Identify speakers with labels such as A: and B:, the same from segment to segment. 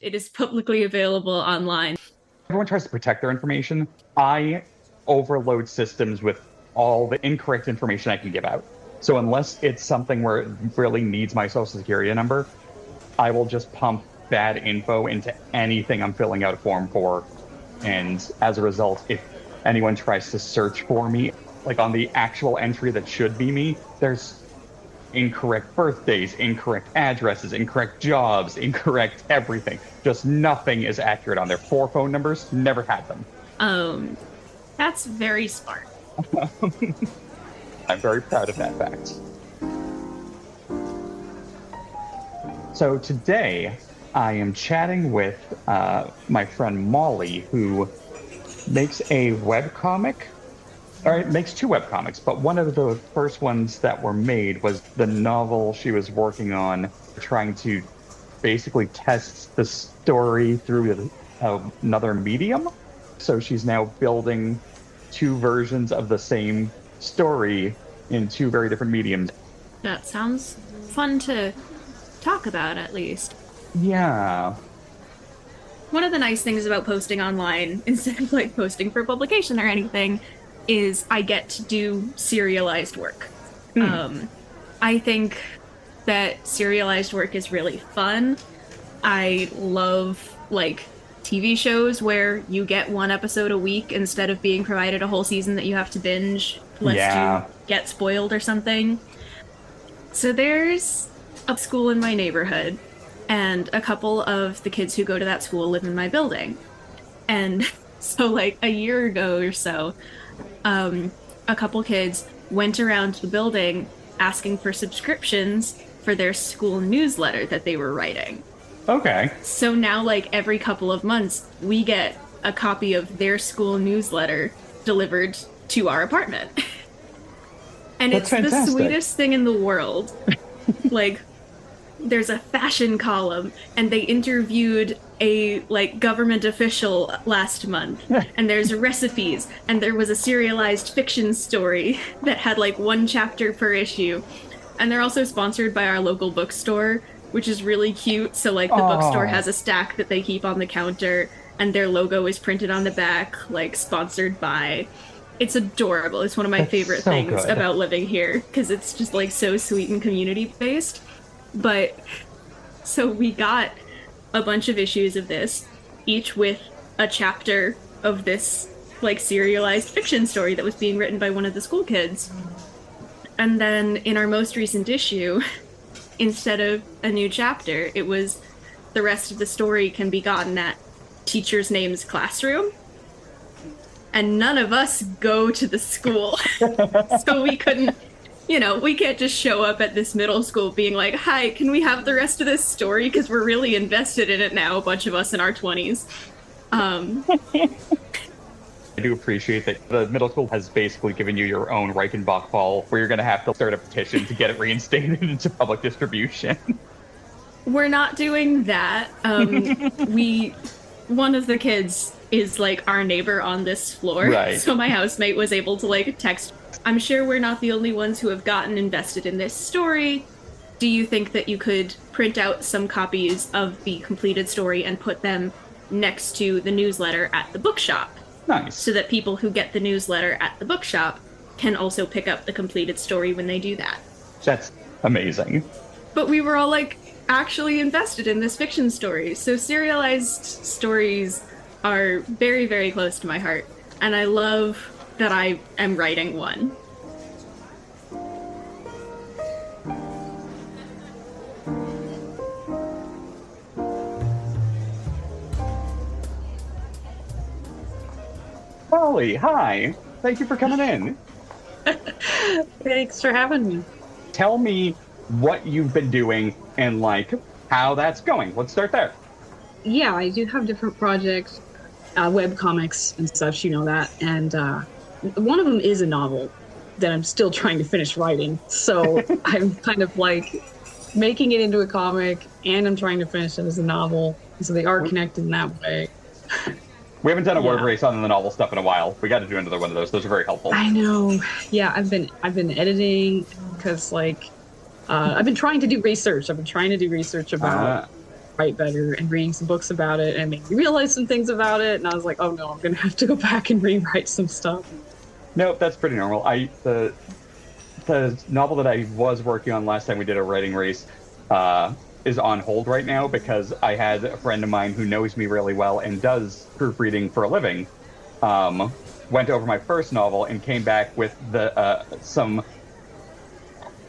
A: It is publicly available online.
B: Everyone tries to protect their information. I overload systems with all the incorrect information I can give out. So unless it's something where it really needs my social security number, I will just pump bad info into anything I'm filling out a form for. And as a result, if anyone tries to search for me, like on the actual entry that should be me, there's incorrect birthdays, incorrect addresses, incorrect jobs, incorrect everything. Just nothing is accurate on there. 4 phone numbers, never had them.
A: Um, that's very smart.
B: I'm very proud of that fact. So today, I am chatting with my friend Molly, who makes a webcomic. All right, makes 2 webcomics, but one of the first ones that were made was the novel she was working on, trying to basically test the story through another medium. So she's now building 2 versions of the same story in 2 very different mediums.
A: That sounds fun to talk about, at least.
B: Yeah.
A: One of the nice things about posting online, instead of like posting for publication or anything, is I get to do serialized work. I think that serialized work is really fun. I love like TV shows where you get 1 episode a week instead of being provided a whole season that you have to binge lest
B: Yeah.
A: you get spoiled or something. So there's a school in my neighborhood, and a couple of the kids who go to that school live in my building. And so like a year ago or so, a couple kids went around the building asking for subscriptions for their school newsletter that they were writing.
B: Okay.
A: So now, like, every couple of months, we get a copy of their school newsletter delivered to our apartment. And
B: That's
A: it's the
B: fantastic.
A: sweetest thing in the world. Like, there's a fashion column, and they interviewed a like government official last month, and there's recipes, and there was a serialized fiction story that had like 1 chapter per issue, and they're also sponsored by our local bookstore, which is really cute. So like the bookstore has a stack that they keep on the counter, and their logo is printed on the back, like sponsored by. It's adorable. It's one of my
B: That's
A: favorite
B: so
A: things
B: good.
A: about living here, because it's just like so sweet and community based. But so we got a bunch of issues of this, each with a chapter of this like serialized fiction story that was being written by one of the school kids. And then in our most recent issue, instead of a new chapter, it was the rest of the story can be gotten at teacher's name's classroom. And none of us go to the school. So we couldn't, we can't just show up at this middle school being like, hi, can we have the rest of this story? Because we're really invested in it now, a bunch of us in our 20s.
B: I do appreciate that the middle school has basically given you your own Reichenbach ball, where you're going to have to start a petition to get it reinstated into public distribution.
A: We're not doing that. One of the kids is like our neighbor on this floor.
B: Right.
A: So my housemate was able to like text. I'm sure we're not the only ones who have gotten invested in this story. Do you think that you could print out some copies of the completed story and put them next to the newsletter at the bookshop?
B: Nice.
A: So that people who get the newsletter at the bookshop can also pick up the completed story when they do that.
B: That's amazing.
A: But we were all like actually invested in this fiction story. So serialized stories are very, very close to my heart. And I love that I am writing one.
B: Molly, hi. Thank you for coming in.
C: Thanks for having me.
B: Tell me what you've been doing and like how that's going. Let's start there.
C: Yeah, I do have different projects, webcomics and such, you know that. And one of them is a novel that I'm still trying to finish writing. So I'm kind of like making it into a comic, and I'm trying to finish it as a novel. So they are connected in that way.
B: We haven't done a word
C: Yeah.
B: race on the novel stuff in a while. We got to do another one of those. Those are very helpful.
C: I know. Yeah, I've been editing because like I've been trying to do research. I've been trying to do research about write better, and reading some books about it and made me realize some things about it. And I was like, oh no, I'm gonna have to go back and rewrite some stuff.
B: Nope, that's pretty normal. The novel that I was working on last time we did a writing race is on hold right now because I had a friend of mine who knows me really well and does proofreading for a living. Went over my first novel and came back with some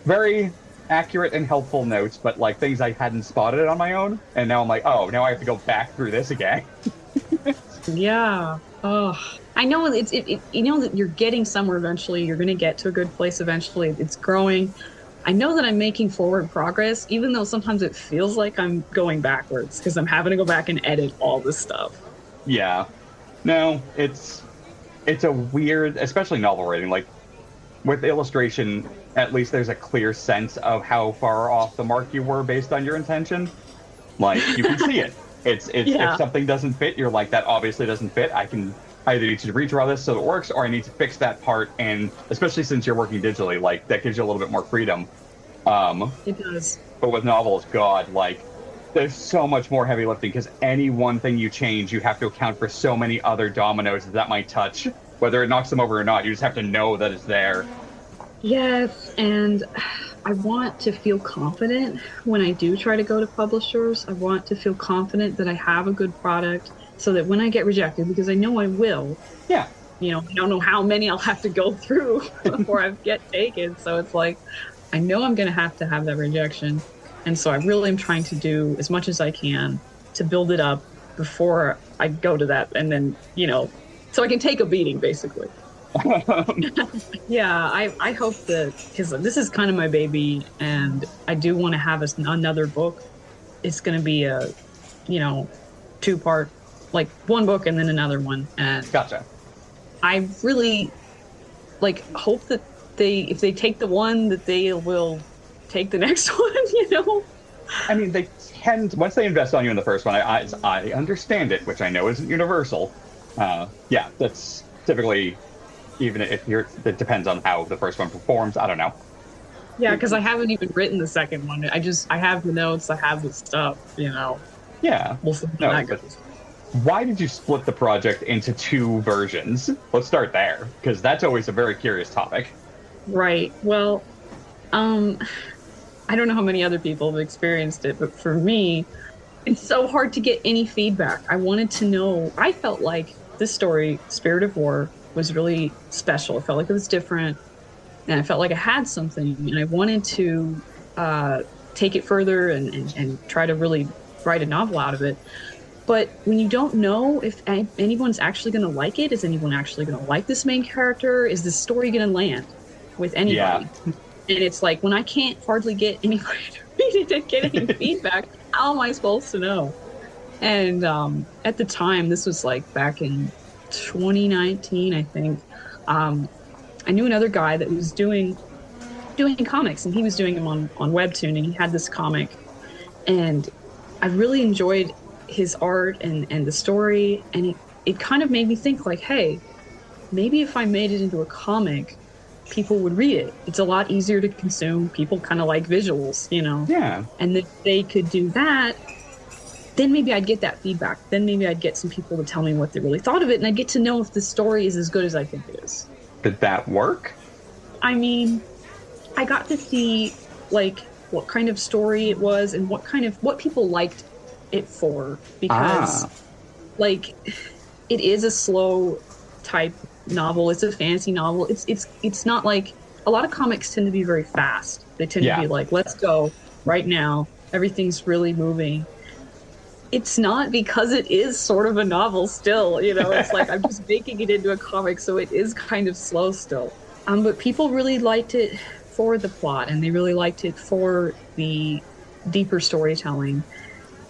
B: very accurate and helpful notes, but like things I hadn't spotted on my own. And now I'm like, oh, now I have to go back through this again.
C: Yeah. Oh, I know you know that you're getting somewhere eventually. You're going to get to a good place eventually. It's growing. I know that I'm making forward progress, even though sometimes it feels like I'm going backwards because I'm having to go back and edit all this stuff.
B: Yeah. No, it's a weird, especially novel writing. Like with illustration, at least there's a clear sense of how far off the mark you were based on your intention. Like you can see it. It's
C: Yeah.
B: If something doesn't fit, you're like, that obviously doesn't fit. I can either need to redraw this so it works, or I need to fix that part. And especially since you're working digitally, like that gives you a little bit more freedom.
C: It does.
B: But with novels, God, like there's so much more heavy lifting because any one thing you change, you have to account for so many other dominoes that might touch. Whether it knocks them over or not, you just have to know that it's there.
C: Yes, and I want to feel confident when I do try to go to publishers. I want to feel confident that I have a good product so that when I get rejected, because I know I will,
B: Yeah.
C: you know, I don't know how many I'll have to go through before I get taken. So it's like, I know I'm going to have that rejection. And so I really am trying to do as much as I can to build it up before I go to that. And then, you know, so I can take a beating, basically. Yeah, I hope that, because this is kind of my baby, and I do want to have another book. It's going to be a, you know, two-part, like one book and then another one. And
B: Gotcha.
C: I really like hope that if they take the one, that they will take the next one, you know?
B: I mean, they tend, once they invest on you in the first one, I understand it, which I know isn't universal. Yeah, that's typically, even if it depends on how the first one performs. I don't know.
C: Yeah, because I haven't even written the second one. I have the notes, I have the stuff, you know.
B: Yeah.
C: We'll see how
B: No,
C: that
B: but
C: goes.
B: why did you split the project into two versions? Let's start there, because that's always a very curious topic.
C: Right. Well, I don't know how many other people have experienced it, but for me, it's so hard to get any feedback. I wanted to know. I felt like this story, Spirit of War, was really special. I felt like it was different, and I felt like I had something, and I wanted to take it further and try to really write a novel out of it. But when you don't know if anyone's actually going to like it, is anyone actually going to like this main character? Is this story going to land with anybody?
B: Yeah.
C: And it's like, when I can't hardly get anybody to read it and get any feedback, how am I supposed to know? And at the time, this was like back in 2019, I think. I knew another guy that was doing comics, and he was doing them on Webtoon, and he had this comic, and I really enjoyed his art and the story, and it kind of made me think like, hey, maybe if I made it into a comic, people would read it. It's a lot easier to consume. People kind of like visuals, you know?
B: Yeah.
C: And if they could do that, then maybe I'd get that feedback. Then maybe I'd get some people to tell me what they really thought of it, and I'd get to know if the story is as good as I think it is.
B: Did that work?
C: I mean, I got to see like what kind of story it was and what people liked it for, because like it is a slow type novel. It's a fantasy novel. It's not like a lot of comics tend to be very fast. They tend to be like, let's go right now. Everything's really moving. It's not, because it is sort of a novel still, you know. It's like I'm just making it into a comic, so it is kind of slow still. But people really liked it for the plot, and they really liked it for the deeper storytelling.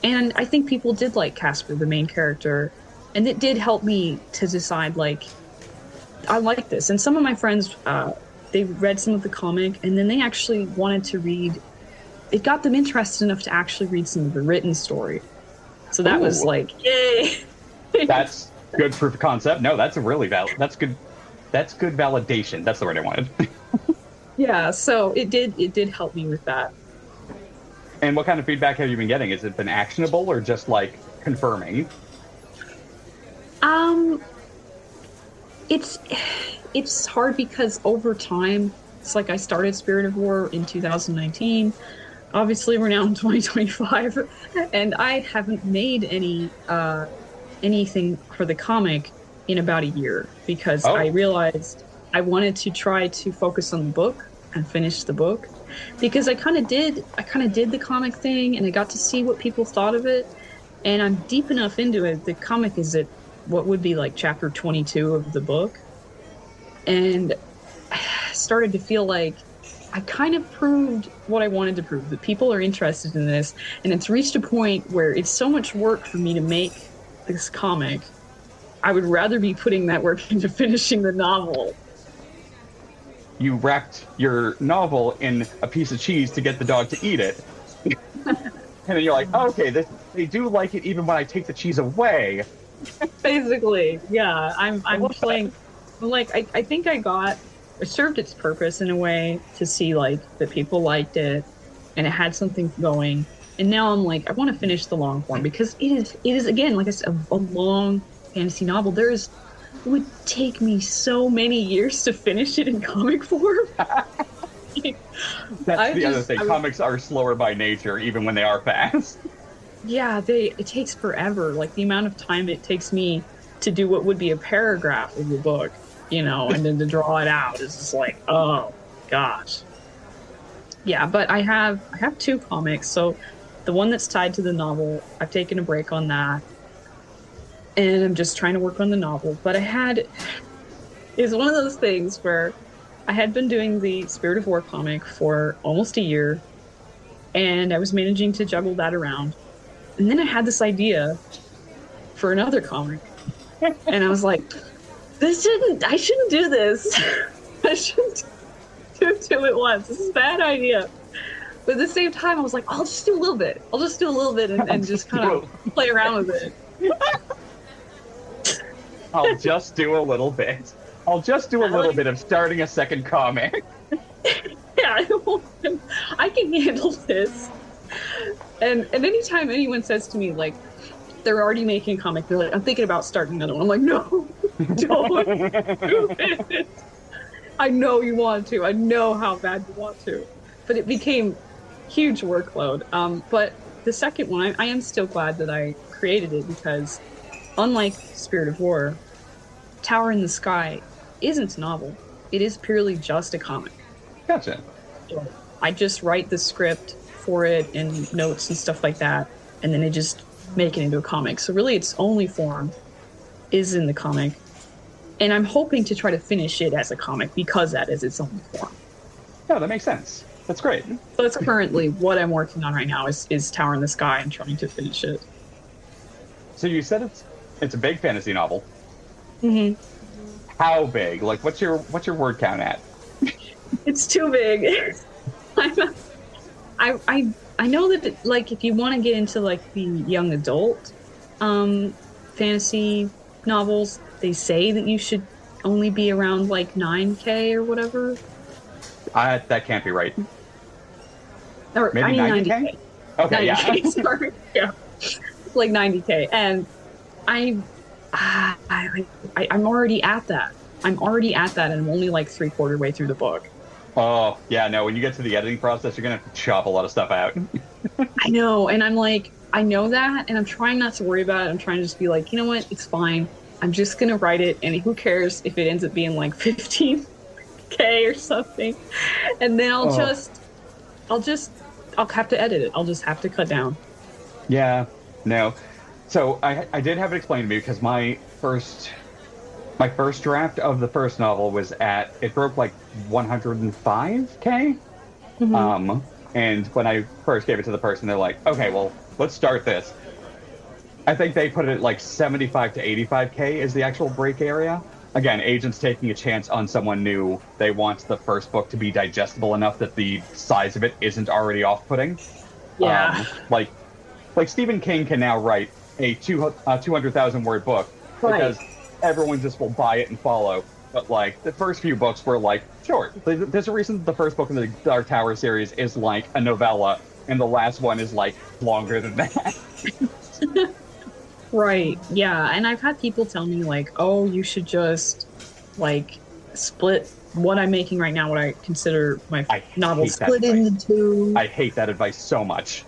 C: And I think people did like Casper, the main character, and it did help me to decide, like, I like this. And some of my friends, they read some of the comic, and then they actually wanted to read. It got them interested enough to actually read some of the written story. So that was like, yay!
B: That's good proof of concept. No, that's a really that's good. That's good validation. That's the word I wanted.
C: Yeah, so it did help me with that.
B: And what kind of feedback have you been getting? Has it been actionable or just like confirming?
C: Um, it's hard because over time, it's like I started Spirit of War in 2019. Obviously, we're now in 2025, and I haven't made anything for the comic in about a year because I
B: Oh,
C: realized I wanted to try to focus on the book and finish the book because I kind of did the comic thing and I got to see what people thought of it, and I'm deep enough into it. The comic is at what would be like chapter 22 of the book, and I started to feel like I kind of proved what I wanted to prove, that people are interested in this, and it's reached a point where it's so much work for me to make this comic. I would rather be putting that work into finishing the novel.
B: you wrapped your novel in a piece of cheese to get the dog to eat it. And then you're like, oh, okay, they do like it even when I take the cheese away.
C: Basically, yeah, I'm
B: love that.
C: playing. Like I think it served its purpose in a way to see like that people liked it and it had something going. And now I'm like, I want to finish the long form because it is again, like I said, a long fantasy novel. It would take me so many years to finish it in comic form.
B: That's
C: I
B: the other
C: just,
B: thing.
C: I was,
B: Comics are slower by nature, even when they are fast.
C: yeah, it takes forever. Like the amount of time it takes me to do what would be a paragraph of the book, and then to draw it out is just like, oh gosh. Yeah, but I have two comics. So the one that's tied to the novel, I've taken a break on that, and I'm just trying to work on the novel. But it's one of those things where I had been doing the Spirit of War comic for almost a year, and I was managing to juggle that around. And then I had this idea for another comic, and I was like, I shouldn't do this. I shouldn't do two at once. This is a bad idea. But at the same time, I was like, I'll just do a little bit. I'll just do a little bit and just kind of play around with it.
B: I'll just do a little bit. I'll just do a little bit of starting a second comic.
C: Yeah, I can handle this. And anytime anyone says to me, like, they're already making a comic, they're like, I'm thinking about starting another one. I'm like, no, don't do it. I know you want to. I know how bad you want to. But it became huge workload. But the second one, I am still glad that I created it because unlike Spirit of War, Tower in the Sky isn't a novel. It is purely just a comic.
B: Gotcha.
C: So I just write the script for it and notes and stuff like that, and then I just make it into a comic. So really its only form is in the comic. And I'm hoping to try to finish it as a comic because that is its only form.
B: Yeah, that makes sense. That's great.
C: So that's currently what I'm working on right now is Tower in the Sky and trying to finish it.
B: So you said it's a big fantasy novel.
C: Mm-hmm.
B: How big? Like, what's your word count at?
C: It's too big. I know that like if you want to get into like the young adult fantasy novels, they say that you should only be around like 9K or whatever.
B: That can't be right.
C: Or
B: Maybe
C: I mean
B: 90K? Okay,
C: 90K,
B: yeah.
C: sorry. Yeah. Like 90K. And I'm already at that. I'm already at that and I'm only like 3/4 way through the book.
B: Oh, yeah, no, when you get to the editing process, you're going to have to chop a lot of stuff out.
C: I know, and I'm like, I know that, and I'm trying not to worry about it. I'm trying to just be like, you know what, it's fine. I'm just gonna write it, and who cares if it ends up being like 15K or something, and then I'll have to edit it. I'll just have to cut down.
B: Yeah, no. So I did have it explained to me because my first draft of the first novel it broke like 105K.
C: Mm-hmm.
B: And when I first gave it to the person, they're like, okay, well, let's start this. I think they put it at like 75 to 85K is the actual break area. Again, agents taking a chance on someone new. They want the first book to be digestible enough that the size of it isn't already off-putting.
C: Yeah.
B: Like Stephen King can now write a 200,000 word book because everyone just will buy it and follow. But like the first few books were like short. There's a reason the first book in the Dark Tower series is like a novella and the last one is like longer than that.
C: Right. Yeah. And I've had people tell me like, oh, you should just like split what I'm making right now, what I consider my
B: I
C: novel,
B: hate that
C: split
B: advice.
C: into two.
B: I hate that advice so much.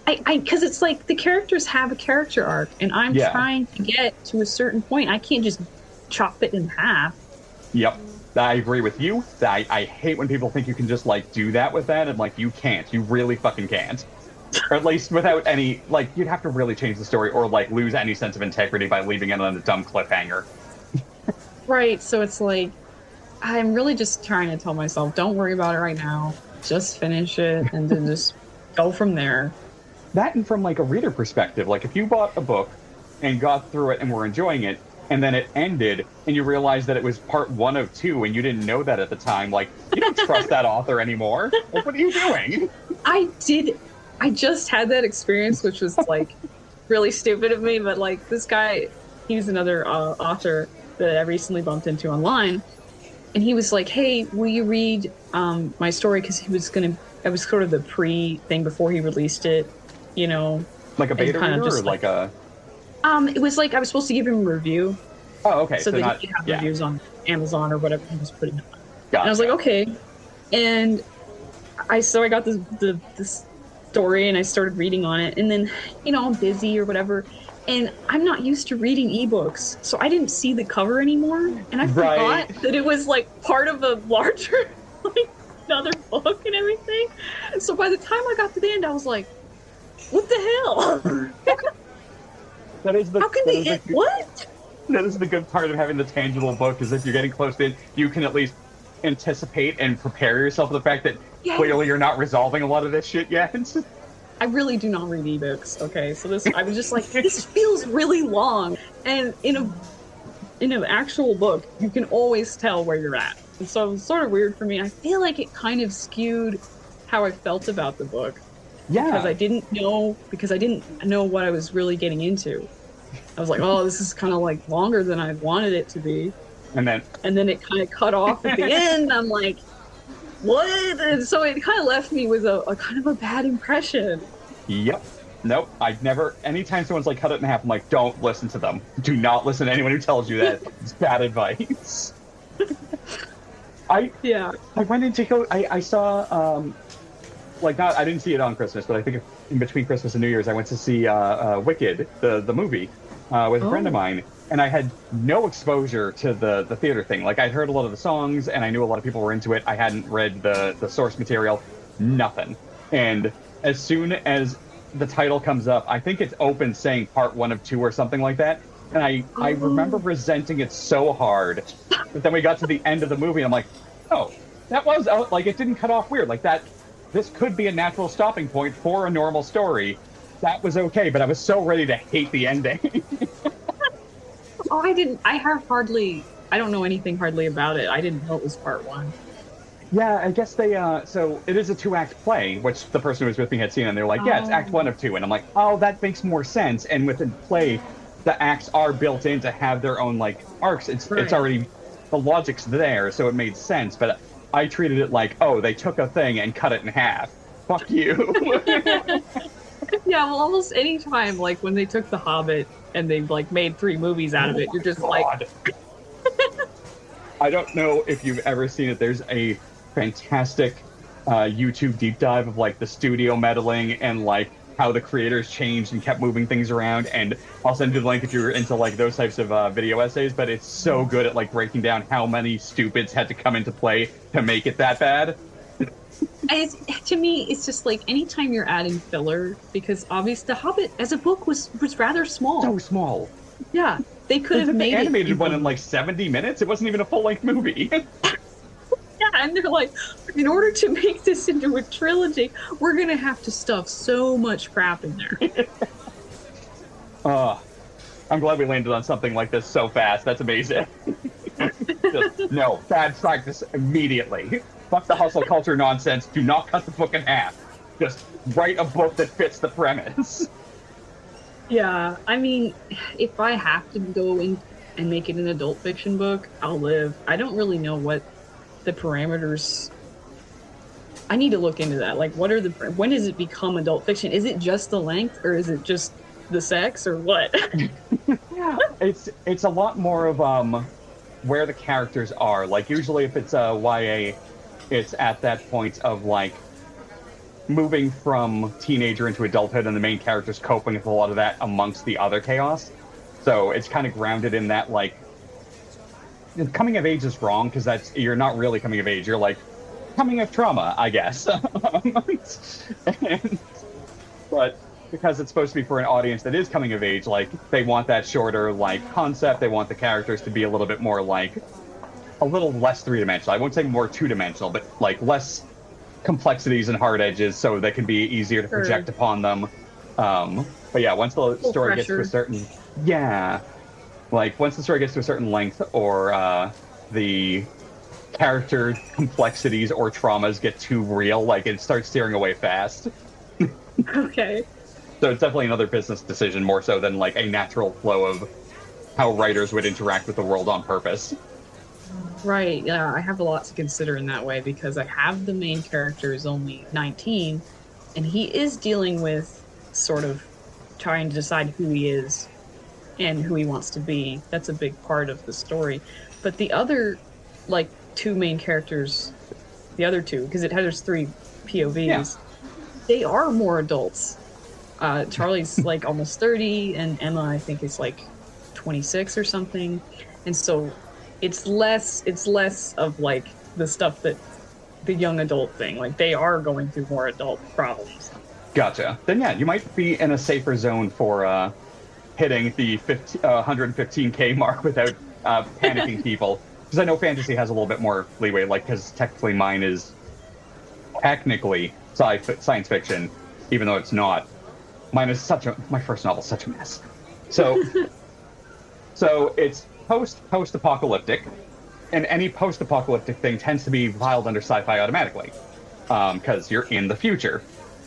C: Because it's like the characters have a character arc, and I'm
B: Yeah.
C: trying to get to a certain point. I can't just chop it in half.
B: Yep. I agree with you. I hate when people think you can just like do that with that, and like you can't. You really fucking can't. Or at least without any like you'd have to really change the story or like lose any sense of integrity by leaving it on a dumb cliffhanger.
C: Right. So it's like, I'm really just trying to tell myself, don't worry about it right now. Just finish it and then just go from there.
B: That and from like a reader perspective, like if you bought a book and got through it and were enjoying it, and then it ended and you realized that it was part 1 of 2 and you didn't know that at the time, like you don't trust that author anymore. Like, what are you doing?
C: I did. I just had that experience, which was like really stupid of me. But like this guy, he's another author that I recently bumped into online, and he was like, "Hey, will you read my story?" Because he was gonna. It was sort of the pre thing before he released it, you know.
B: Like a beta
C: kind of
B: reader or
C: just
B: like a
C: It was like I was supposed to give him a review
B: oh okay
C: so
B: so
C: that
B: not
C: he could have
B: yeah
C: reviews on Amazon or whatever he was putting it on.
B: gotcha.
C: And I was like, okay. And I got this story and I started reading on it, and then I'm busy or whatever, and I'm not used to reading ebooks, so I didn't see the cover anymore, and I
B: Right.
C: forgot that it was like part of a larger like another book and everything. So by the time I got to the end, I was like, what the hell?
B: That is the
C: How can
B: that
C: they
B: is the
C: get what?
B: that is the good part of having the tangible book is if you're getting close to it, you can at least anticipate and prepare yourself for the fact that
C: Yes.
B: clearly you're not resolving a lot of this shit yet.
C: I really do not read ebooks. Okay, so this I was just like, this feels really long, and in an actual book, you can always tell where you're at. And so it was sort of weird for me. I feel like it kind of skewed how I felt about the book because I didn't know what I was really getting into. I was like, oh, this is kind of like longer than I wanted it to be,
B: And then
C: and then it kind of cut off at the end. I'm like, what? And so it kind of left me with a kind of a bad impression.
B: yep. Nope. I've never anytime someone's like cut it in half, I'm like, don't listen to them. Do not listen to anyone who tells you that. It's bad advice.
C: Yeah.
B: I went into go. I saw like not I didn't see it on Christmas, but I think in between Christmas and New Year's I went to see Wicked the movie with a friend of mine, and I had no exposure to the theater thing. Like I'd heard a lot of the songs and I knew a lot of people were into it. I hadn't read the source material, nothing. And as soon as the title comes up, I think it's open saying part 1 of 2 or something like that. And I remember resenting it so hard. But then we got to the end of the movie, and I'm like, oh, that was like it didn't cut off weird. Like that, this could be a natural stopping point for a normal story. That was okay, but I was so ready to hate the ending.
C: Oh, I didn't. I don't know anything hardly about it. I didn't know it was part 1.
B: Yeah, I guess they, so it is a 2-act play, which the person who was with me had seen, and they're like, yeah, it's act 1 of 2. And I'm like, oh, that makes more sense. And within play, the acts are built in to have their own, like, arcs. It's already, the logic's there, so it made sense. But I treated it like, oh, they took a thing and cut it in half. Fuck you.
C: Yeah, well, almost any time, like when they took The Hobbit and they like made 3 movies out of it, you're just like,
B: I don't know if you've ever seen it. There's a fantastic YouTube deep dive of like the studio meddling and like how the creators changed and kept moving things around. And I'll send you the link if you're into like those types of video essays. But it's so good at like breaking down how many stupids had to come into play to make it that bad.
C: to me, it's just like anytime you're adding filler, because obviously The Hobbit as a book was rather small.
B: So small.
C: Yeah, they could have made
B: the animated
C: it
B: one in like 70 minutes. It wasn't even a full-length movie.
C: Yeah, and they're like, in order to make this into a trilogy, we're gonna have to stuff so much crap in there.
B: I'm glad we landed on something like this so fast. That's amazing. Just, no, bad practice immediately. Fuck the hustle culture nonsense. Do not cut the book in half. Just write a book that fits the premise.
C: Yeah, I mean, if I have to go in and make it an adult fiction book, I'll live. I don't really know what the parameters I need to look into that. Like, when does it become adult fiction? Is it just the length, or is it just the sex, or what?
B: Yeah, it's a lot more of where the characters are. Like usually if it's a YA, it's at that point of like moving from teenager into adulthood and the main character's coping with a lot of that amongst the other chaos. So it's kind of grounded in that like coming of age is wrong because you're not really coming of age. You're like coming of trauma, I guess. And, but because it's supposed to be for an audience that is coming of age, like they want that shorter like concept. They want the characters to be a little bit more like a little less three-dimensional. I won't say more two-dimensional, but like less complexities and hard edges, so they can be easier to project upon them. But yeah, once the story gets to a certain once the story gets to a certain length, or the character complexities or traumas get too real, like it starts steering away fast.
C: Okay.
B: So it's definitely another business decision more so than like a natural flow of how writers would interact with the world on purpose.
C: Right. Yeah, I have a lot to consider in that way because I have the main character is only 19, and he is dealing with sort of trying to decide who he is and who he wants to be. That's a big part of the story. But the other, like, two main characters, the other two, because there's three POVs, they are more adults. Charlie's like almost 30, and Emma, I think, is like 26 or something. And so it's less of like the stuff that the young adult thing. Like they are going through more adult problems.
B: Gotcha. Then yeah, you might be in a safer zone for hitting the 115K mark without panicking people. Because I know fantasy has a little bit more leeway, like because technically mine is technically science fiction, even though it's not. Mine is my first novel is such a mess. So, so it's post-apocalyptic, and any post-apocalyptic thing tends to be filed under sci-fi automatically, because you're in the future.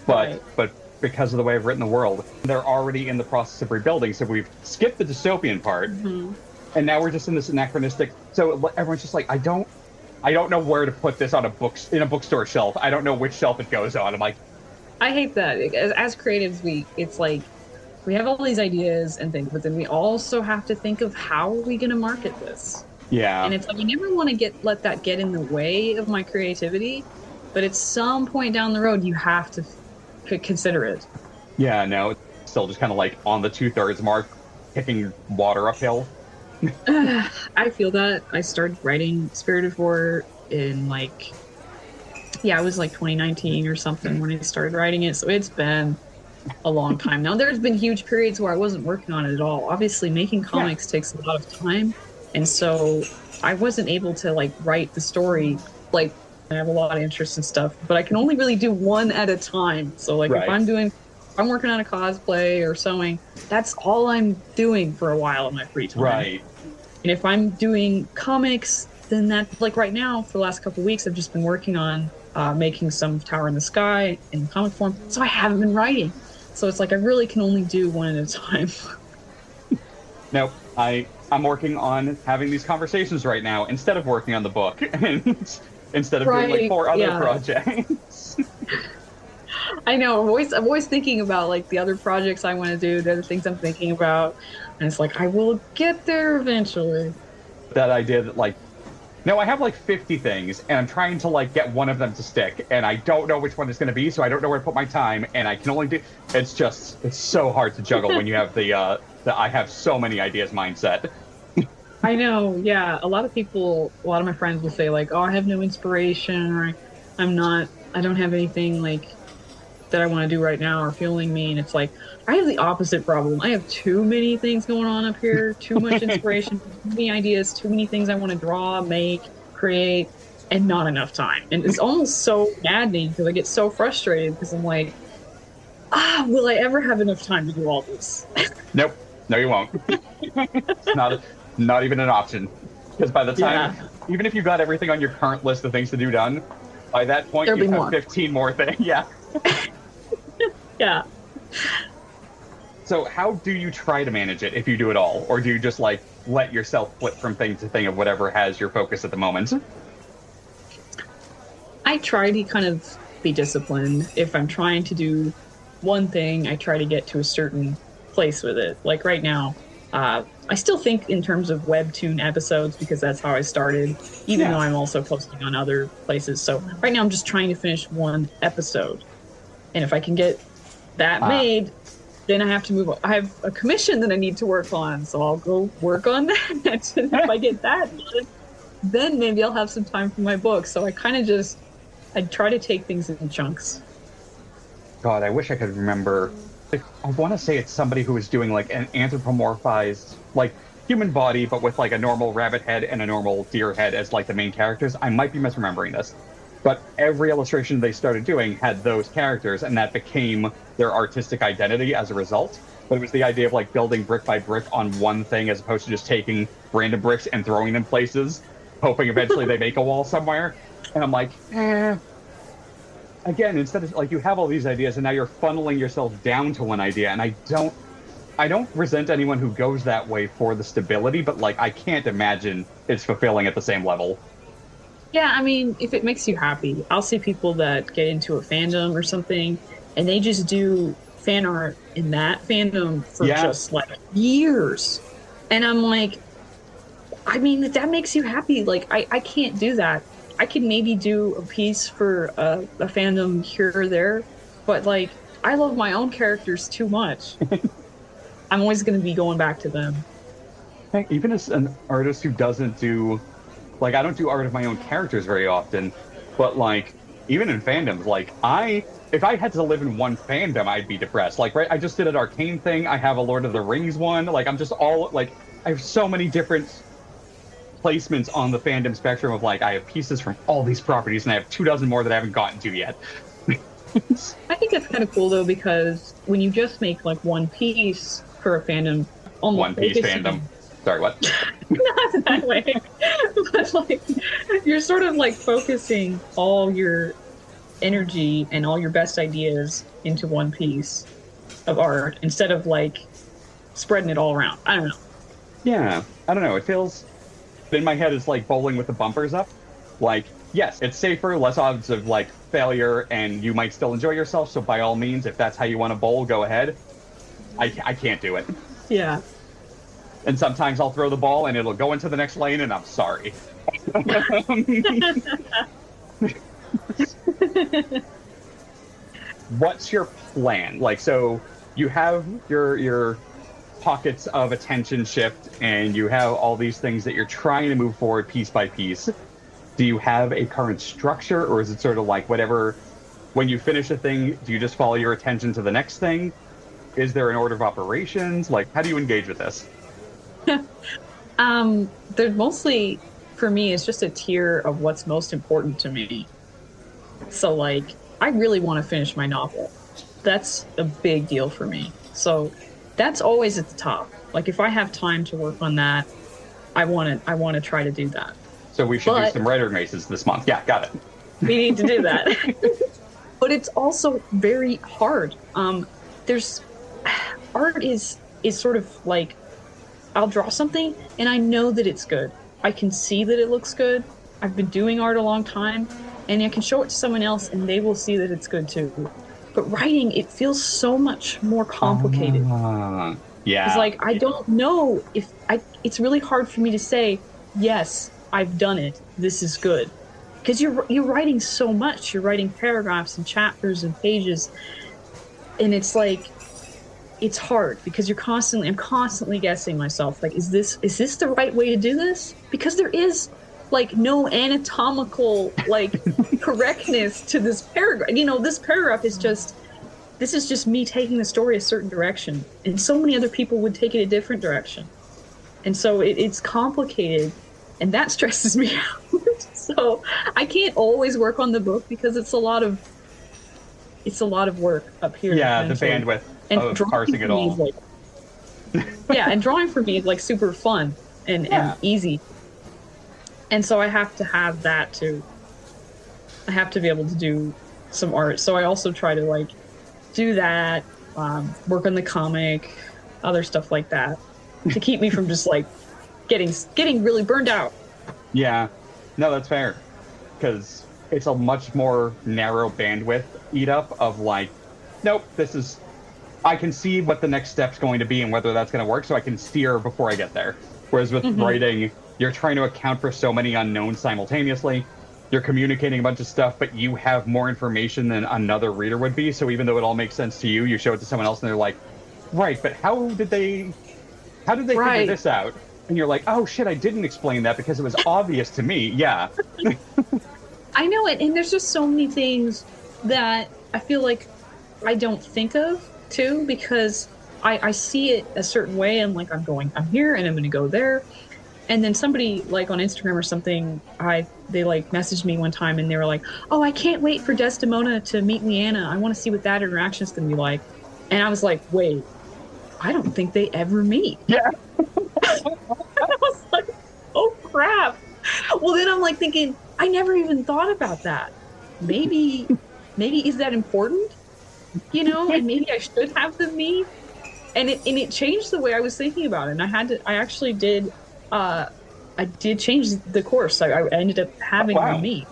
B: But because of the way I've written the world, they're already in the process of rebuilding, so we've skipped the dystopian part, and now we're just in this anachronistic. So everyone's just like, I don't know where to put this on in a bookstore shelf. I don't know which shelf it goes on. I'm like,
C: I hate that. As creatives, it's like we have all these ideas and things, but then we also have to think of how are we going to market this?
B: Yeah.
C: And it's like I never want to let that get in the way of my creativity, but at some point down the road, you have to consider it.
B: Yeah, no, it's still just kind of like on the 2/3 mark, kicking water uphill.
C: I feel that. I started writing Spirited Horror in it was like 2019 or something when I started writing it. So it's been a long time now. There's been huge periods where I wasn't working on it at all. Obviously, making comics takes a lot of time. And so I wasn't able to write the story. I have a lot of interest in stuff, but I can only really do one at a time. So if I'm working on a cosplay or sewing, that's all I'm doing for a while in my free time.
B: Right.
C: And if I'm doing comics, then that, right now, for the last couple of weeks, I've just been working on making some Tower in the Sky in comic form. So I haven't been writing. So it's I really can only do one at a time.
B: Nope. I'm working on having these conversations right now instead of working on the book. Instead of doing 4 other projects.
C: I know. I'm always thinking about the other projects I want to do, the other things I'm thinking about, and it's I will get there eventually.
B: That idea that no, I have 50 things, and I'm trying to get one of them to stick, and I don't know which one it's going to be, so I don't know where to put my time, and I can only do. It's so hard to juggle when you have the I have so many ideas mindset.
C: I know, yeah. A lot of my friends will say oh, I have no inspiration, or I don't have anything that I want to do right now or feeling me. And it's I have the opposite problem. I have too many things going on up here, too much inspiration, too many ideas, too many things I want to draw, make, create, and not enough time. And it's almost so maddening because I get so frustrated because I'm will I ever have enough time to do all this?
B: Nope. No, you won't. Not even an option. Because by the time, even if you got everything on your current list of things to do done, by that point you have 15 more things. Yeah.
C: Yeah.
B: So how do you try to manage it, if you do at all? Or do you just let yourself flip from thing to thing of whatever has your focus at the moment?
C: I try to kind of be disciplined. If I'm trying to do one thing, I try to get to a certain place with it. Like right now, I still think in terms of webtoon episodes because that's how I started, even though I'm also posting on other places. So right now I'm just trying to finish one episode. And if I can get that made, then I have to move on. I have a commission that I need to work on, so I'll go work on that. And if I get that done, then maybe I'll have some time for my book. So I kind of I try to take things in chunks.
B: God, I wish I could remember. I want to say it's somebody who is doing like an anthropomorphized, like human body, but with like a normal rabbit head and a normal deer head as like the main characters. I might be misremembering this, but every illustration they started doing had those characters, and that became their artistic identity as a result. But it was the idea of like building brick by brick on one thing as opposed to just taking random bricks and throwing them places, hoping eventually they make a wall somewhere. And I'm like, Again, instead of like you have all these ideas and now you're funneling yourself down to one idea, and I don't resent anyone who goes that way for the stability, but like I can't imagine it's fulfilling at the same level.
C: Yeah, I mean, if it makes you happy, I'll see people that get into a fandom or something, and they just do fan art in that fandom for just like years. And I'm like, I mean, if that makes you happy, like I can't do that. I could maybe do a piece for a fandom here or there, but like I love my own characters too much. I'm always going to be going back to them.
B: Even as an artist who doesn't do, like, I don't do art of my own characters very often, but like even in fandoms, like if I had to live in one fandom, I'd be depressed. Like, right, I just did an Arcane thing. I have a Lord of the Rings one. Like, I'm just all like, I have so many different placements on the fandom spectrum of like I have pieces from all these properties and I have 24 more that I haven't gotten to yet.
C: I think that's kind of cool though, because when you just make like one piece for a fandom, almost
B: One Piece fandom. Sorry, what?
C: Not that way, but like you're sort of like focusing all your energy and all your best ideas into one piece of art instead of like spreading it all around. I don't know.
B: Yeah, I don't know. It feels in my head it's like bowling with the bumpers up. Like, yes, it's safer, less odds of like failure, and you might still enjoy yourself. So by all means, if that's how you want to bowl, go ahead. I can't do it.
C: Yeah.
B: And sometimes I'll throw the ball and it'll go into the next lane, and I'm sorry. What's your plan? Like, so you have your pockets of attention shift, and you have all these things that you're trying to move forward piece by piece. Do you have a current structure, or is it sort of like whatever, when you finish a thing, do you just follow your attention to the next thing? Is there an order of operations? Like, how do you engage with this?
C: There's mostly, for me, it's just a tier of what's most important to me. So like, I really want to finish my novel. That's a big deal for me. So that's always at the top. Like if I have time to work on that, I want to try to do that.
B: So we should do some writer maces this month. Yeah, got it.
C: We need to do that. But it's also very hard. There's art is sort of like I'll draw something and I know that it's good. I can see that it looks good. I've been doing art a long time, and I can show it to someone else and they will see that it's good too. But writing, it feels so much more complicated.
B: Yeah.
C: It's like, I don't know it's really hard for me to say, yes, I've done it. This is good. Because you're writing so much. You're writing paragraphs and chapters and pages. And it's like, it's hard because I'm constantly guessing myself, like, is this the right way to do this? Because there is like no anatomical like correctness to this paragraph. You know, this paragraph is just, this is just me taking the story a certain direction, and so many other people would take it a different direction. And so it's complicated, and that stresses me out. So I can't always work on the book because it's a lot of work up here.
B: Yeah, the bandwidth of parsing it all.
C: Like, yeah, and drawing for me is like super fun and easy. And so I have to have that too. I have to be able to do some art. So I also try to like do that, work on the comic, other stuff like that, to keep me from just like getting really burned out.
B: Yeah, no, that's fair. Because it's a much more narrow bandwidth eat up of like, nope, I can see what the next step's going to be and whether that's going to work, so I can steer before I get there. Whereas with writing, you're trying to account for so many unknowns simultaneously. You're communicating a bunch of stuff, but you have more information than another reader would be. So even though it all makes sense to you, you show it to someone else and they're like, right, but how did they figure this out? And you're like, oh shit, I didn't explain that because it was obvious to me. Yeah.
C: I know it. And there's just so many things that I feel like I don't think of too, because I see it a certain way and like I'm here and I'm going to go there. And then somebody like on Instagram or something, they like messaged me one time and they were like, oh, I can't wait for Desdemona to meet Leanna. I want to see what that interaction is going to be like. And I was like, wait, I don't think they ever meet.
B: Yeah.
C: I was like, oh crap. Well, then I'm like thinking, I never even thought about that. Maybe is that important? You know, and maybe I should have them meet. And it changed the way I was thinking about it. And I did change the course. I ended up having them meet.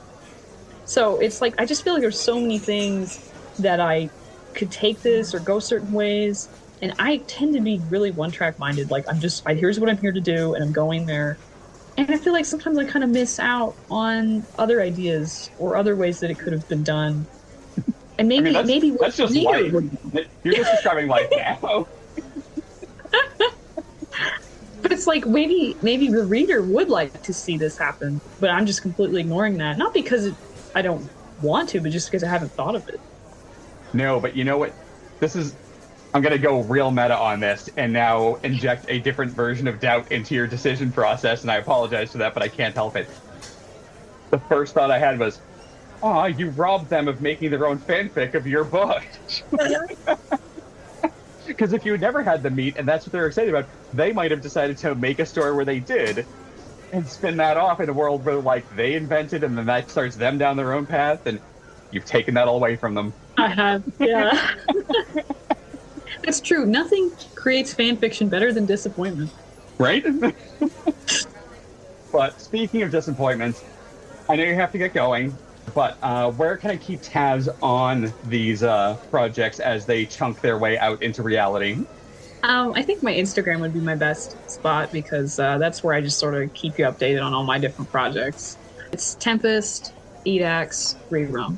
C: So it's like, I just feel like there's so many things that I could take this or go certain ways. And I tend to be really one-track minded. Like, here's what I'm here to do, and I'm going there. And I feel like sometimes I kind of miss out on other ideas or other ways that it could have been done. And maybe
B: that's just life. You're just describing life now.
C: But it's like maybe the reader would like to see this happen, but I'm just completely ignoring that. Not because I don't want to, but just because I haven't thought of it.
B: No, but you know what? I'm going to go real meta on this and now inject a different version of doubt into your decision process, and I apologize for that, but I can't help it. The first thought I had was, oh, you robbed them of making their own fanfic of your book. Because if you had never had them meet, and that's what they're excited about, they might have decided to make a story where they did, and spin that off in a world where, like, they invented, and then that starts them down their own path, and you've taken that all away from them.
C: I have, yeah. That's true. Nothing creates fan fiction better than disappointment.
B: Right? But speaking of disappointments, I know you have to get going, but where can I keep tabs on these projects as they chunk their way out into reality?
C: I think my Instagram would be my best spot because that's where I just sort of keep you updated on all my different projects. It's Tempest, Edax, Rerun.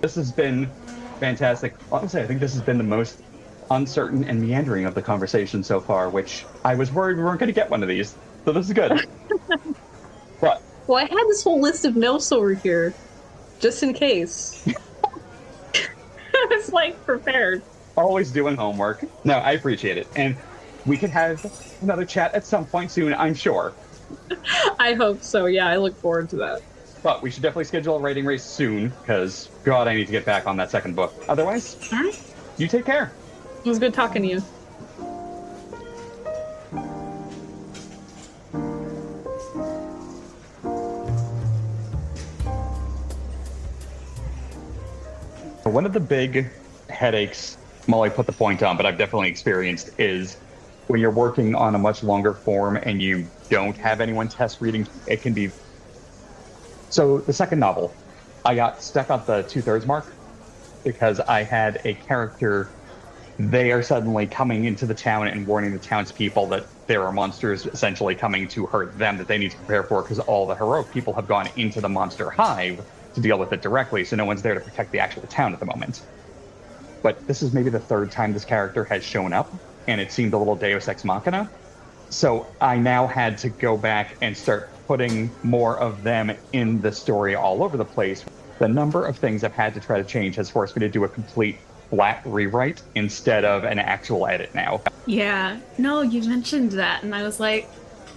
B: This has been fantastic. Honestly, I think this has been the most uncertain and meandering of the conversation so far, which I was worried we weren't going to get one of these. So this is good. But
C: well, I had this whole list of notes over here, just in case. I was like prepared.
B: Always doing homework. No, I appreciate it. And we can have another chat at some point soon, I'm sure.
C: I hope so. Yeah, I look forward to that.
B: But we should definitely schedule a writing race soon, because, God, I need to get back on that second book. Otherwise,
C: all right.
B: You take care.
C: It was good talking to you.
B: One of the big headaches Molly put the point on, but I've definitely experienced, is when you're working on a much longer form and you don't have anyone test reading, it can be... So the second novel, I got stuck at the 2/3 mark because I had a character, they are suddenly coming into the town and warning the townspeople that there are monsters essentially coming to hurt them that they need to prepare for, because all the heroic people have gone into the monster hive to deal with it directly, so no one's there to protect the actual town at the moment. But this is maybe the third time this character has shown up, and it seemed a little Deus Ex Machina. So I now had to go back and start putting more of them in the story all over the place. The number of things I've had to try to change has forced me to do a complete flat rewrite instead of an actual edit now.
A: Yeah, no, you mentioned that, and I was like,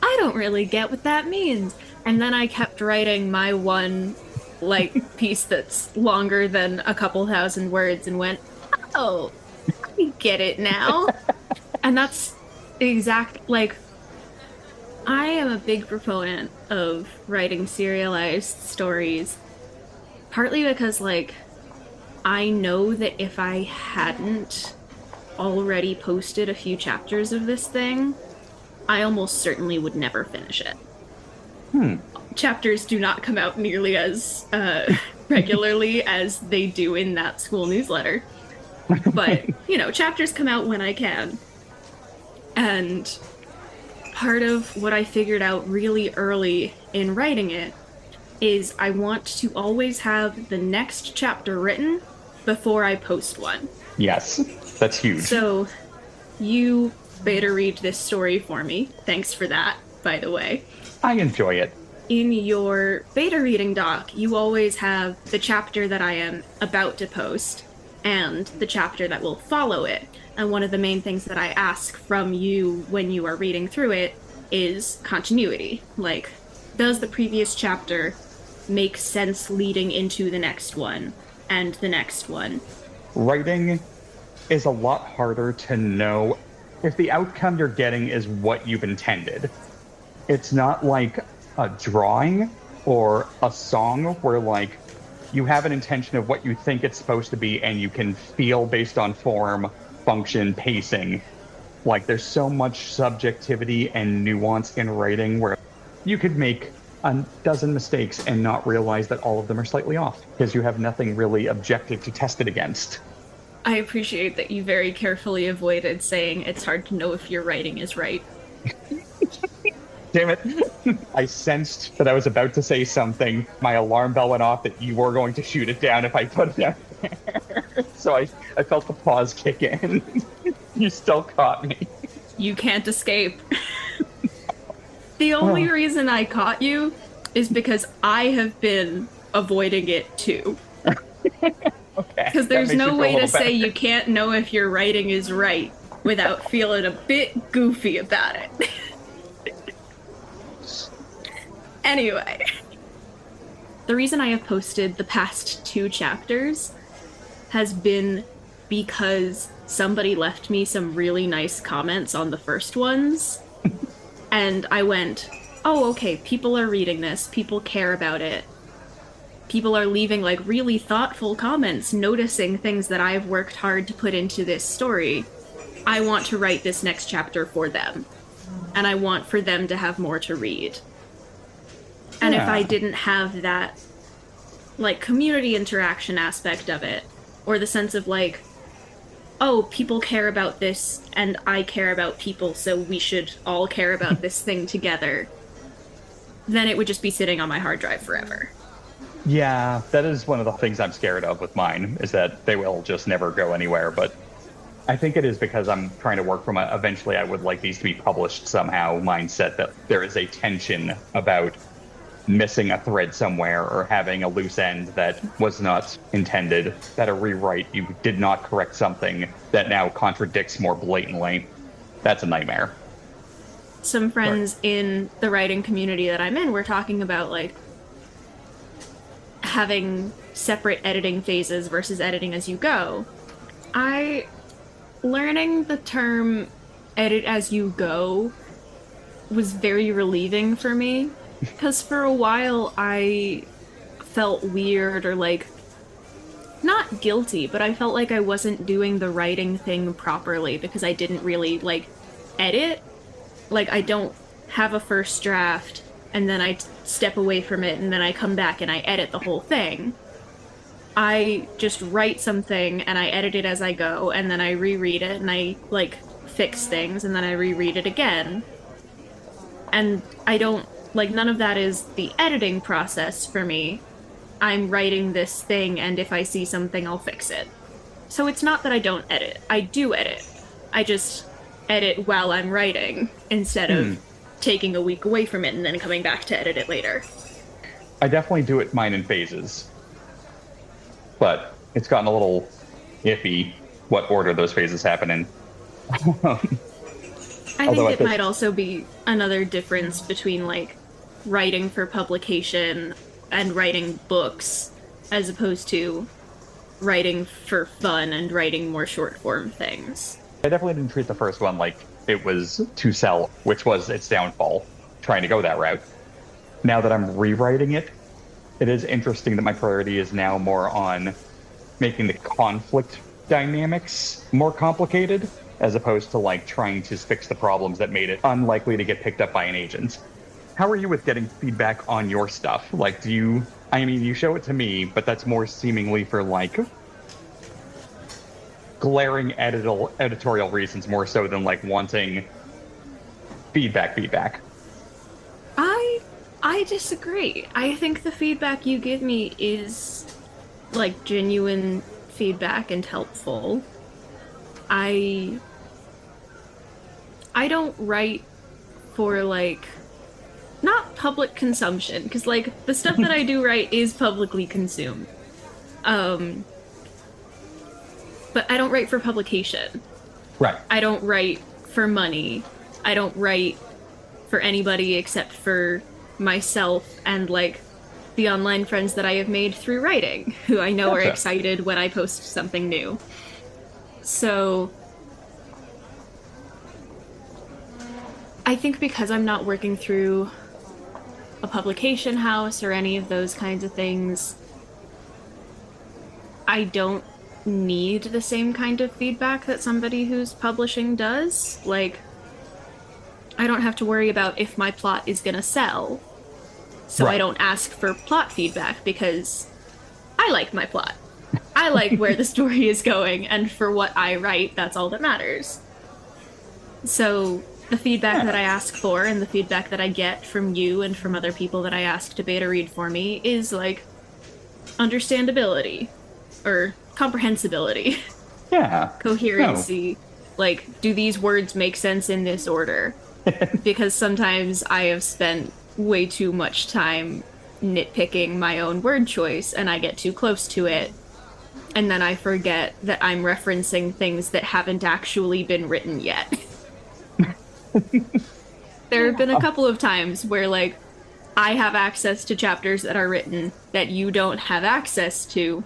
A: I don't really get what that means. And then I kept writing my one, like, piece that's longer than a couple thousand words and went, oh, I get it now. And that's exact, like, I am a big proponent of writing serialized stories, partly because, like, I know that if I hadn't already posted a few chapters of this thing, I almost certainly would never finish it. Chapters do not come out nearly as regularly as they do in that school newsletter. But, chapters come out when I can. And part of what I figured out really early in writing it is I want to always have the next chapter written before I post one.
B: Yes, that's huge.
A: So you beta read this story for me. Thanks for that, by the way.
B: I enjoy it.
A: In your beta reading doc, you always have the chapter that I am about to post and the chapter that will follow it. And one of the main things that I ask from you when you are reading through it is continuity. Like, does the previous chapter make sense leading into the next one and the next one?
B: Writing is a lot harder to know if the outcome you're getting is what you've intended. It's not like a drawing or a song where, like, you have an intention of what you think it's supposed to be and you can feel based on form, function, pacing. Like, there's so much subjectivity and nuance in writing where you could make a dozen mistakes and not realize that all of them are slightly off because you have nothing really objective to test it against.
A: I appreciate that you very carefully avoided saying it's hard to know if your writing is right.
B: Damn it. I sensed that I was about to say something. My alarm bell went off that you were going to shoot it down if I put it down there. So I felt the pause kick in. You still caught me.
A: You can't escape. The only reason I caught you is because I have been avoiding it too.
B: Okay.
A: Because there's no way to say you can't know if your writing is right without feeling a bit goofy about it. Anyway, the reason I have posted the past 2 chapters has been because somebody left me some really nice comments on the first ones. And I went, oh, okay, people are reading this. People care about it. People are leaving, like, really thoughtful comments, noticing things that I've worked hard to put into this story. I want to write this next chapter for them. And I want for them to have more to read. And if I didn't have that, like, community interaction aspect of it, or the sense of, like, oh, people care about this, and I care about people, so we should all care about this thing together, then it would just be sitting on my hard drive forever.
B: Yeah, that is one of the things I'm scared of with mine, is that they will just never go anywhere. But I think it is because I'm trying to work from a eventually I would like these to be published somehow mindset that there is a tension about missing a thread somewhere or having a loose end that was not intended, that a rewrite, you did not correct something that now contradicts more blatantly. That's a nightmare.
A: Some friends in the writing community that I'm in were talking about, like, having separate editing phases versus editing as you go. Learning the term edit as you go was very relieving for me. Because for a while, I felt weird or, like, not guilty, but I felt like I wasn't doing the writing thing properly because I didn't really, like, edit. Like, I don't have a first draft, and then I step away from it, and then I come back and I edit the whole thing. I just write something, and I edit it as I go, and then I reread it, and I, like, fix things, and then I reread it again. And I don't... like, none of that is the editing process for me. I'm writing this thing, and if I see something, I'll fix it. So it's not that I don't edit. I do edit. I just edit while I'm writing, instead of taking a week away from it and then coming back to edit it later.
B: I definitely do it mine in phases. But it's gotten a little iffy what order those phases happen in.
A: I think it might also be another difference between, like, writing for publication and writing books as opposed to writing for fun and writing more short-form things.
B: I definitely didn't treat the first one like it was to sell, which was its downfall, trying to go that route. Now that I'm rewriting it, it is interesting that my priority is now more on making the conflict dynamics more complicated, as opposed to, like, trying to fix the problems that made it unlikely to get picked up by an agent. How are you with getting feedback on your stuff? Like, do you I mean, you show it to me, but that's more seemingly for like glaring editorial reasons more so than like wanting feedback.
A: I I disagree. I think the feedback you give me is like genuine feedback and helpful. I I don't write for like not public consumption because like the stuff that I do write is publicly consumed. Um but I don't write for publication.
B: Right.
A: I don't write for money. I don't write for anybody except for myself and like the online friends that I have made through writing, who I know are
B: Gotcha.
A: excited when I post something new. So I think because I'm not working through a publication house or any of those kinds of things, I don't need the same kind of feedback that somebody who's publishing does. Like, I don't have to worry about if my plot is gonna sell. So I
B: Right.
A: don't ask for plot feedback because I like my plot. I like where the story is going, and for what I write, that's all that matters. So the feedback that
B: Yeah.
A: I ask for and the feedback that I get from you and from other people that I ask to beta read for me is like understandability or comprehensibility,
B: Yeah. No.
A: coherency. Like, do these words make sense in this order? Because sometimes I have spent way too much time nitpicking my own word choice and I get too close to it. And then I forget that I'm referencing things that haven't actually been written yet. There have been a couple of times where, like, I have access to chapters that are written that you don't have access to,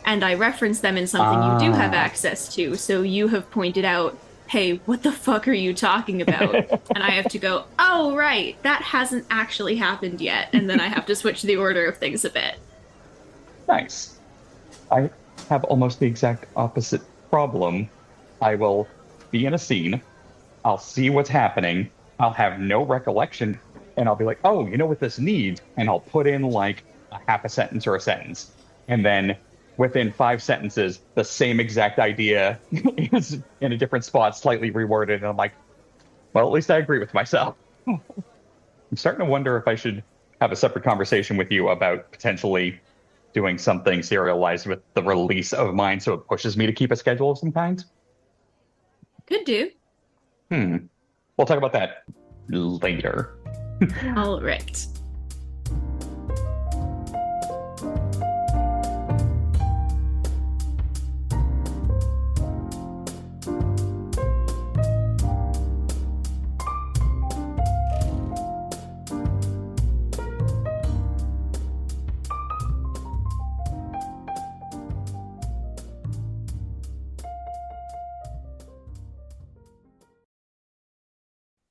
A: and I reference them in something you do have
B: Ah.
A: access to. So you have pointed out, hey, what the fuck are you talking about? And I have to go, oh, right, that hasn't actually happened yet. And then I have to switch the order of things a bit.
B: Nice. I have almost the exact opposite problem. I will be in a scene, I'll see what's happening, I'll have no recollection, and I'll be like, oh, you know what this needs? And I'll put in like a half a sentence or a sentence. And then within 5 sentences, the same exact idea is in a different spot, slightly reworded. And I'm like, well, at least I agree with myself. I'm starting to wonder if I should have a separate conversation with you about potentially doing something serialized with the release of mine so it pushes me to keep a schedule of some kind.
A: Could do.
B: Hmm. We'll talk about that later.
A: All right.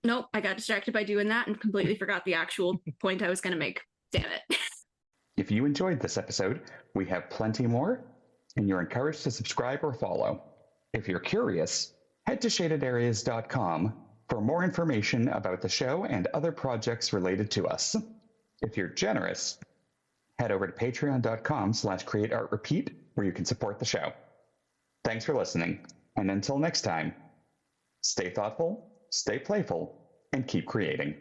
A: Nope, I got distracted by doing that and completely forgot the actual point I was going to make. Damn it.
B: If you enjoyed this episode, we have plenty more, and you're encouraged to subscribe or follow. If you're curious, head to shadedareas.com for more information about the show and other projects related to us. If you're generous, head over to patreon.com/createartrepeat where you can support the show. Thanks for listening, and until next time, stay thoughtful, stay playful, and keep creating.